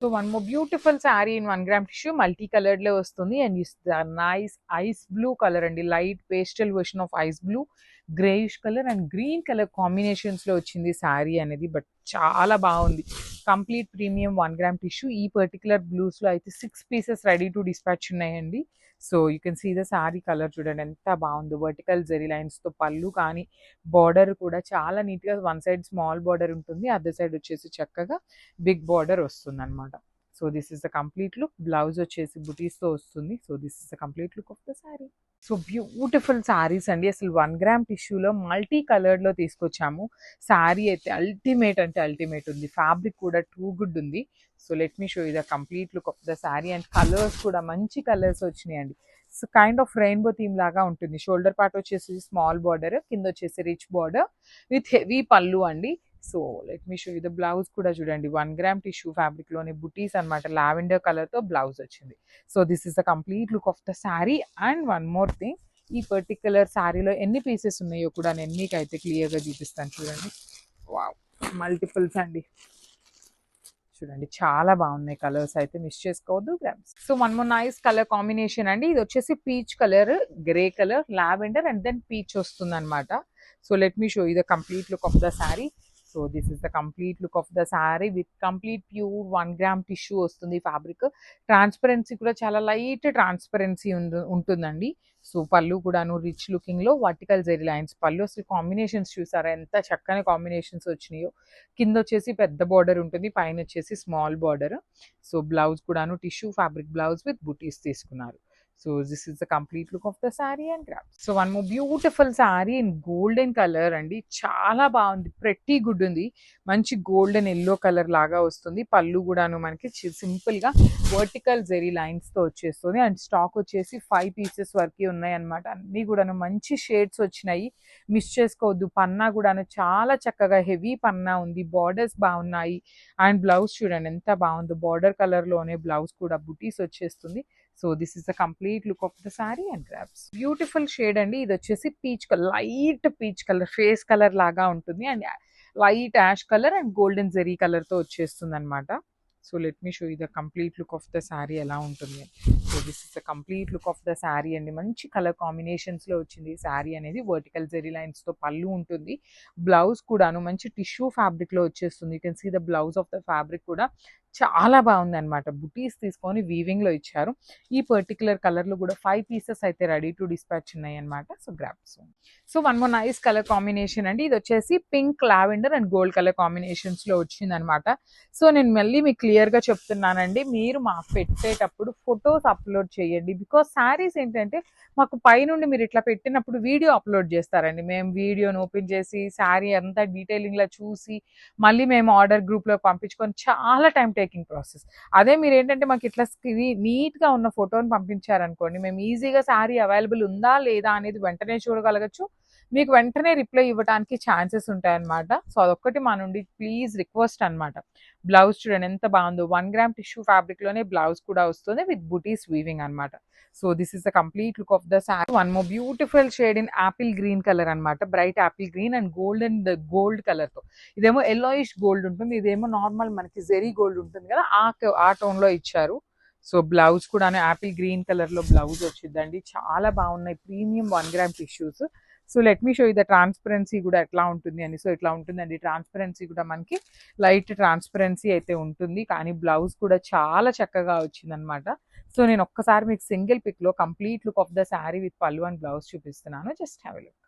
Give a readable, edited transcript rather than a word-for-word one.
So one more beautiful sari in 1 gram tissue multi coloured లో వస్తుంది and is the nice ice blue colour అండి, light pastel version of ice blue, greyish colour and green colour combinations లో వచ్చింది శారీ అనేది. But చాలా బాగుంది, complete premium 1 gram tissue. ఈ particular blues లో అయితే 6 pieces రెడీ టు డిస్పాచ్ ఉన్నాయండి. So you can see the sari colour చూడండి ఎంత బాగుందో, వర్టికల్ జెరీ లైన్స్ తో పళ్ళు కానీ బార్డర్ కూడా చాలా నీట్ గా, వన్ సైడ్ స్మాల్ బార్డర్ ఉంటుంది, అదర్ సైడ్ వచ్చేసి చక్కగా బిగ్ బార్డర్ వస్తుంది అనమాట. So this is the complete look. Blouse వచ్చేసి బుటీస్ తో వస్తుంది. So this is the complete look of the sari. So beautiful saris అండి, అసలు 1 gram టిష్యూలో మల్టీ కలర్డ్ లో తీసుకొచ్చాము. శారీ అయితే అల్టిమేట్ అంటే అల్టిమేట్ ఉంది, ఫ్యాబ్రిక్ కూడా టూ గుడ్ ఉంది. So let me show you the complete look of the sari. And colours కూడా మంచి కలర్స్ వచ్చినాయండి. So kind of rainbow theme లాగా ఉంటుంది. షోల్డర్ పార్ట్ వచ్చేసి స్మాల్ బార్డర్, కింద వచ్చేసి రిచ్ బార్డర్ విత్ హెవీ పళ్ళు అండి. So let me show you the blouse కూడా చూడండి, 1 gram టిష్యూ ఫ్యాబ్రిక్ లోని బుటీస్ అనమాట, లావెండర్ కలర్ తో బ్లౌజ్ వచ్చింది. So this is the complete look of the sari. And one more thing, ఈ పర్టికులర్ శారీలో ఎన్ని పీసెస్ ఉన్నాయో కూడా నేను మీకైతే క్లియర్ గా చూపిస్తాను చూడండి. వావ్, మల్టిపుల్స్ అండి, చూడండి చాలా బాగున్నాయి కలర్స్, అయితే మిస్ చేసుకోవద్దు grams. So one more nice colour combination అండి, ఇది వచ్చేసి peach colour, grey colour, lavender and then peach వస్తుంది అనమాట. So let me show you the complete look of the sari. So this is the complete look of the sari with complete pure 1 gram tissue వస్తుంది. Fabric transparency కూడా చాలా light transparency ఉంటుందండి. So పళ్ళు కూడాను rich looking లో vertical zari lines పళ్ళు, అసలు combinations చూసారా ఎంత చక్కని కాంబినేషన్స్ వచ్చినాయో. కింద వచ్చేసి పెద్ద బార్డర్ ఉంటుంది, పైన వచ్చేసి స్మాల్ బార్డర్. సో బ్లౌజ్ కూడాను టిష్యూ ఫ్యాబ్రిక్ బ్లౌజ్ విత్ బుటీస్ తీసుకున్నారు. So this is the complete look of the sari and grasp. So one more beautiful sari in golden colour అండి, చాలా బాగుంది, ప్రెట్టి గుడ్ ఉంది, మంచి గోల్డెన్ ఎల్లో కలర్ లాగా వస్తుంది. పళ్ళు కూడాను మనకి సింపుల్ గా వర్టికల్ జెరీ లైన్స్ తో వచ్చేస్తుంది. అండ్ స్టాక్ వచ్చేసి 5 pieces వరకు ఉన్నాయి అనమాట. అన్ని కూడాను మంచి షేడ్స్ వచ్చినాయి, మిస్ చేసుకోవద్దు. పన్నా కూడాను చాలా చక్కగా హెవీ పన్నా ఉంది, బార్డర్స్ బాగున్నాయి. అండ్ బ్లౌజ్ చూడండి ఎంత బాగుందో, బార్డర్ కలర్ లోనే బ్లౌజ్ కూడా బుటీస్ వచ్చేస్తుంది. So this is the complete look of the sari and గ్రాప్స్. బ్యూటిఫుల్ షేడ్ అండి, ఇది వచ్చేసి peach colour, light peach colour, face colour లాగా ఉంటుంది. And light ash colour and golden zari colour తో వచ్చేస్తుంది అనమాట. So let me show you the complete look of the sari ఎలా ఉంటుంది. So this is the complete look of the sari అండి, మంచి colour combinations లో వచ్చింది శారీ అనేది. వర్టికల్ జెరీ లైన్స్ తో పళ్ళు ఉంటుంది, బ్లౌజ్ కూడాను మంచి టిష్యూ ఫ్యాబ్రిక్ లో వచ్చేస్తుంది. You can see the blouse of the fabric కూడా చాలా బాగుంది అనమాట. బుటీస్ తీసుకొని వీవింగ్ లో ఇచ్చారు. ఈ పర్టికులర్ కలర్ లో కూడా 5 pieces అయితే రెడీ టు డిస్పాచ్ ఉన్నాయి అనమాట. So grasp. So one more nice colour combination అండి, ఇది వచ్చేసి pink, lavender and gold colour combinations లో వచ్చింది అనమాట. సో నేను మళ్ళీ మీకు క్లియర్ గా చెప్తున్నానండి, మీరు మాకు పెట్టేటప్పుడు ఫొటోస్ అప్లోడ్ చేయండి. బికాస్ శారీస్ ఏంటంటే మాకు పైనుండి మీరు ఇట్లా పెట్టినప్పుడు వీడియో అప్లోడ్ చేస్తారండి, మేము వీడియోని ఓపెన్ చేసి శారీ అంతా డీటెయిలింగ్ లా చూసి మళ్ళీ మేము ఆర్డర్ గ్రూప్ లో పంపించుకొని చాలా టైం టేకింగ్ ప్రాసెస్. అదే మీరు ఏంటంటే మాకు ఇట్లా నీట్ గా ఉన్న ఫోటోని పంపించారనుకోండి, మేము ఈజీగా శారీ అవైలబుల్ ఉందా లేదా అనేది వెంటనే చూడగలగచ్చు, మీకు వెంటనే రిప్లై ఇవ్వడానికి ఛాన్సెస్ ఉంటాయన్నమాట. సో అదొక్కటి మా నుండి ప్లీజ్ రిక్వెస్ట్ అనమాట. బ్లౌజ్ చూడండి ఎంత బాగుందో, 1 gram టిష్యూ ఫ్యాబ్రిక్ లోనే బ్లౌజ్ కూడా వస్తుంది విత్ బుటీస్ వీవింగ్ అనమాట. So this is the complete look of the sari. One more beautiful shade in apple green colour అనమాట, bright apple green and gold colour తో. ఇదేమో ఎల్లోయిష్ గోల్డ్ ఉంటుంది, ఇదేమో నార్మల్ మనకి జెరీ గోల్డ్ ఉంటుంది కదా, ఆ టోన్ లో ఇచ్చారు. సో బ్లౌజ్ కూడా యాపిల్ గ్రీన్ కలర్ లో బ్లౌజ్ వచ్చిందండి, చాలా బాగున్నాయి premium 1 gram tissues. So let me show you the transparency కూడా ఎట్లా ఉంటుంది అని. సో ఇట్లా ఉంటుందండి ట్రాన్స్పరెన్సీ కూడా, మనకి లైట్ ట్రాన్స్పరెన్సీ అయితే ఉంటుంది, కానీ బ్లౌజ్ కూడా చాలా చక్కగా వచ్చిందనమాట. సో నేను ఒక్కసారి మీకు సింగిల్ పిక్ లో complete look of the sari with పళ్ళు అండ్ బ్లౌజ్ చూపిస్తున్నాను, జస్ట్ హ్యావ్ ఎ లుక్.